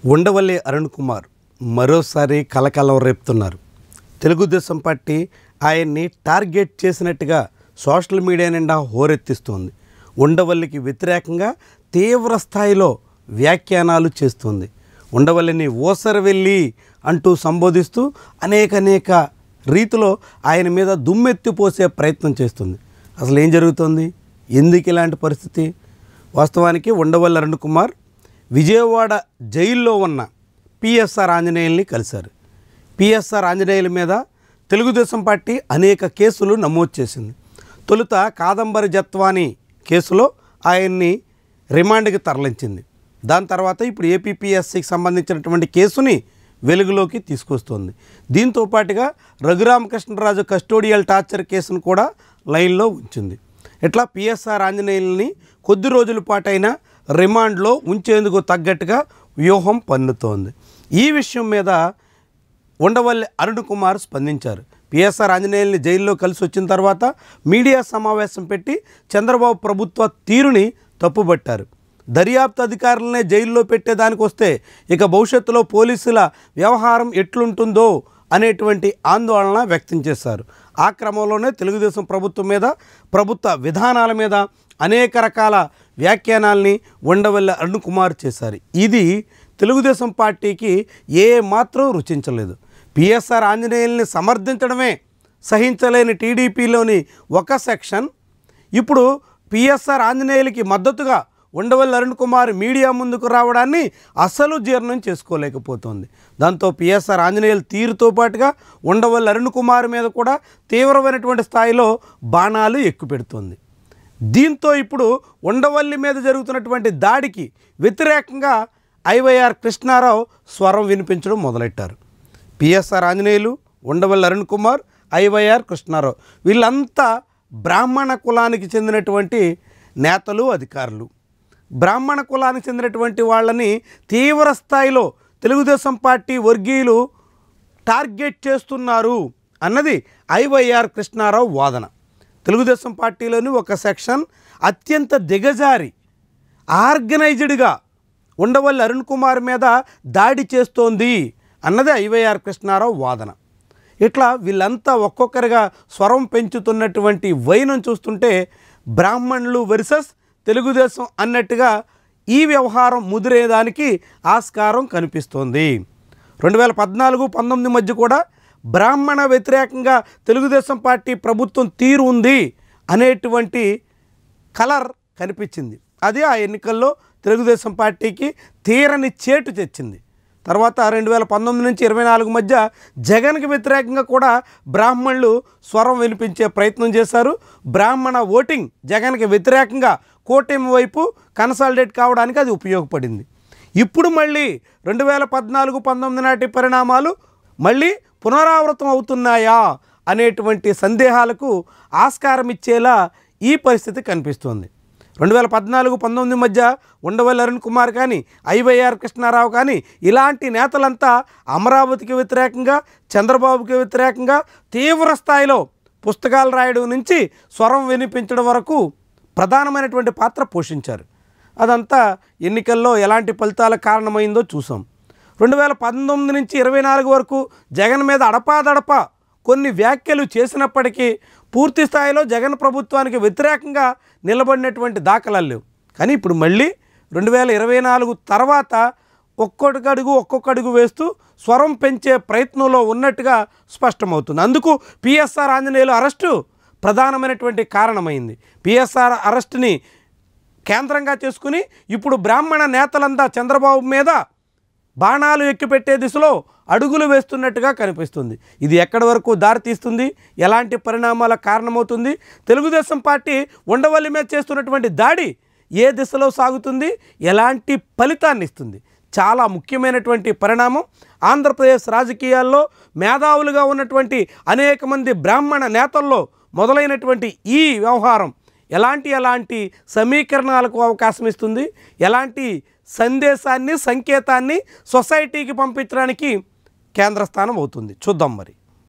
ఉండవల్లి అరుణ్ కుమార్ మరోసారి కలకలం రేపుతున్నారు. తెలుగుదేశం పార్టీ ఆయన్ని టార్గెట్ చేసినట్టుగా సోషల్ మీడియా నిండా హోరెత్తిస్తోంది. ఉండవల్లికి వ్యతిరేకంగా తీవ్ర స్థాయిలో వ్యాఖ్యానాలు చేస్తుంది. ఉండవల్లిని ఓసరవెల్లి అంటూ సంబోధిస్తూ అనేక రీతిలో ఆయన మీద దుమ్మెత్తిపోసే ప్రయత్నం చేస్తుంది. అసలు ఏం జరుగుతుంది? ఎందుకు ఇలాంటి పరిస్థితి? వాస్తవానికి ఉండవల్లి అరుణ్ కుమార్ విజయవాడ జైల్లో ఉన్న పిఎస్ఆర్ ఆంజనేయుల్ని కలిశారు. పిఎస్ఆర్ ఆంజనేయుల మీద తెలుగుదేశం పార్టీ అనేక కేసులు నమోదు చేసింది. తొలుత కాదంబరి జత్వాని కేసులో ఆయన్ని రిమాండ్కి తరలించింది. దాని తర్వాత ఇప్పుడు ఏపీపీఎస్సీకి సంబంధించినటువంటి కేసుని వెలుగులోకి తీసుకొస్తుంది. దీంతో పాటుగా రఘురామకృష్ణరాజు కస్టోడియల్ టార్చర్ కేసును కూడా లైన్లో ఉంచింది. ఇట్లా పిఎస్ఆర్ ఆంజనేయుల్ని కొద్ది రోజుల పాటైనా రిమాండ్లో ఉంచేందుకు తగ్గట్టుగా వ్యూహం పన్నుతోంది. ఈ విషయం మీద ఉండవల్లి అరుణ్ కుమార్ స్పందించారు. పిఎస్ఆర్ ఆంజనేయుల్ని జైల్లో కలిసి వచ్చిన తర్వాత మీడియా సమావేశం పెట్టి చంద్రబాబు ప్రభుత్వ తీరుని తప్పుబట్టారు. దర్యాప్తు అధికారులనే జైల్లో పెట్టేదానికి వస్తే ఇక భవిష్యత్తులో పోలీసుల వ్యవహారం ఎట్లుంటుందో అనేటువంటి ఆందోళన వ్యక్తం చేశారు. ఆ క్రమంలోనే తెలుగుదేశం ప్రభుత్వం మీద, ప్రభుత్వ విధానాల మీద అనేక రకాల వ్యాఖ్యానాల్ని ఉండవల్లి అరుణ్ కుమార్ చేశారు. ఇది తెలుగుదేశం పార్టీకి మాత్రం రుచించలేదు. పిఎస్ఆర్ ఆంజనేయుల్ని సమర్థించడమే సహించలేని టీడీపీలోని ఒక సెక్షన్ ఇప్పుడు పిఎస్ఆర్ ఆంజనేయులకి మద్దతుగా ఉండవల్లి అరుణ్ కుమార్ మీడియా ముందుకు రావడాన్ని అసలు జీర్ణం చేసుకోలేకపోతుంది. దాంతో పిఎస్ఆర్ ఆంజనేయుల తీరుతో పాటుగా ఉండవల్లి అరుణ్ కుమార్ మీద కూడా తీవ్రమైనటువంటి స్థాయిలో బాణాలు ఎక్కుపెడుతుంది. దీంతో ఇప్పుడు ఉండవల్లి మీద జరుగుతున్నటువంటి దాడికి వ్యతిరేకంగా ఐవైఆర్ కృష్ణారావు స్వరం వినిపించడం మొదలెట్టారు. పిఎస్ఆర్ ఆంజనేయులు, ఉండవల్లి అరుణ్ కుమార్, ఐవైఆర్ కృష్ణారావు వీళ్ళంతా బ్రాహ్మణ కులానికి చెందినటువంటి నేతలు, అధికారులు. బ్రాహ్మణ కులానికి చెందినటువంటి వాళ్ళని తీవ్ర స్థాయిలో తెలుగుదేశం పార్టీ వర్గీయులు టార్గెట్ చేస్తున్నారు అన్నది ఐవైఆర్ కృష్ణారావు వాదన. తెలుగుదేశం పార్టీలోని ఒక సెక్షన్ అత్యంత దిగజారి ఆర్గనైజ్డ్గా ఉండవల్లి అరుణ్ కుమార్ మీద దాడి చేస్తోంది అన్నది ఐవైఆర్ కృష్ణారావు వాదన. ఇట్లా వీళ్ళంతా ఒక్కొక్కరిగా స్వరం పెంచుతున్నటువంటి వైనం చూస్తుంటే బ్రాహ్మణులు వర్సెస్ తెలుగుదేశం అన్నట్టుగా ఈ వ్యవహారం ముదిరేదానికి ఆస్కారం కనిపిస్తోంది. 2014-19 మధ్య కూడా బ్రాహ్మణ వ్యతిరేకంగా తెలుగుదేశం పార్టీ ప్రభుత్వం తీరు ఉంది అనేటువంటి కలర్ కనిపించింది. అది ఆ ఎన్నికల్లో తెలుగుదేశం పార్టీకి తీరని చేటు తెచ్చింది. తర్వాత 2019 నుంచి 2024 మధ్య జగన్కి వ్యతిరేకంగా కూడా బ్రాహ్మణులు స్వరం వినిపించే ప్రయత్నం చేశారు. బ్రాహ్మణ ఓటింగ్ జగన్కి వ్యతిరేకంగా కూటమి వైపు కన్సాలిడేట్ కావడానికి అది ఉపయోగపడింది. ఇప్పుడు మళ్ళీ 2014-19 నాటి పరిణామాలు మళ్ళీ పునరావృతం అవుతున్నాయా అనేటువంటి సందేహాలకు ఆస్కారం ఇచ్చేలా ఈ పరిస్థితి కనిపిస్తోంది. 2014-19 మధ్య ఉండవల్లి అరుణ్ కుమార్ కానీ, ఐవైఆర్ కృష్ణారావు కానీ ఇలాంటి నేతలంతా అమరావతికి వ్యతిరేకంగా, చంద్రబాబుకి వ్యతిరేకంగా తీవ్ర స్థాయిలో పుస్తకాలు రాయడం నుంచి స్వరం వినిపించడం వరకు ప్రధానమైనటువంటి పాత్ర పోషించారు. అదంతా ఎన్నికల్లో ఎలాంటి ఫలితాలకు కారణమైందో చూసాం. 2019 నుంచి 2024 వరకు జగన్ మీద అడపాదడపా కొన్ని వ్యాఖ్యలు చేసినప్పటికీ పూర్తి స్థాయిలో జగన్ ప్రభుత్వానికి వ్యతిరేకంగా నిలబడినటువంటి దాఖలాలు లేవు. కానీ ఇప్పుడు మళ్ళీ 2024 తర్వాత ఒక్కొక్కడుగు వేస్తూ స్వరం పెంచే ప్రయత్నంలో ఉన్నట్టుగా స్పష్టమవుతుంది. అందుకు పిఎస్ఆర్ ఆంజనేయులు అరెస్టు ప్రధానమైనటువంటి కారణమైంది. పిఎస్ఆర్ అరెస్టుని కేంద్రంగా చేసుకుని ఇప్పుడు బ్రాహ్మణ నేతలంతా చంద్రబాబు మీద బాణాలు ఎక్కిపెట్టే దిశలో అడుగులు వేస్తున్నట్టుగా కనిపిస్తుంది. ఇది ఎక్కడి వరకు దారితీస్తుంది? ఎలాంటి పరిణామాలకు కారణమవుతుంది? తెలుగుదేశం పార్టీ ఉండవల్లి మీద చేస్తున్నటువంటి దాడి ఏ దిశలో సాగుతుంది? ఎలాంటి ఫలితాన్ని ఇస్తుంది? చాలా ముఖ్యమైనటువంటి పరిణామం. ఆంధ్రప్రదేశ్ రాజకీయాల్లో మేధావులుగా ఉన్నటువంటి అనేక మంది బ్రాహ్మణ నేతల్లో మొదలైనటువంటి ఈ వ్యవహారం ఎలాంటి సమీకరణాలకు అవకాశం ఇస్తుంది? ఎలాంటి సందేశాన్ని, సంకేతాన్ని సొసైటీకి పంపించడానికి కేంద్ర స్థానం అవుతుంది? చూద్దాం మరి.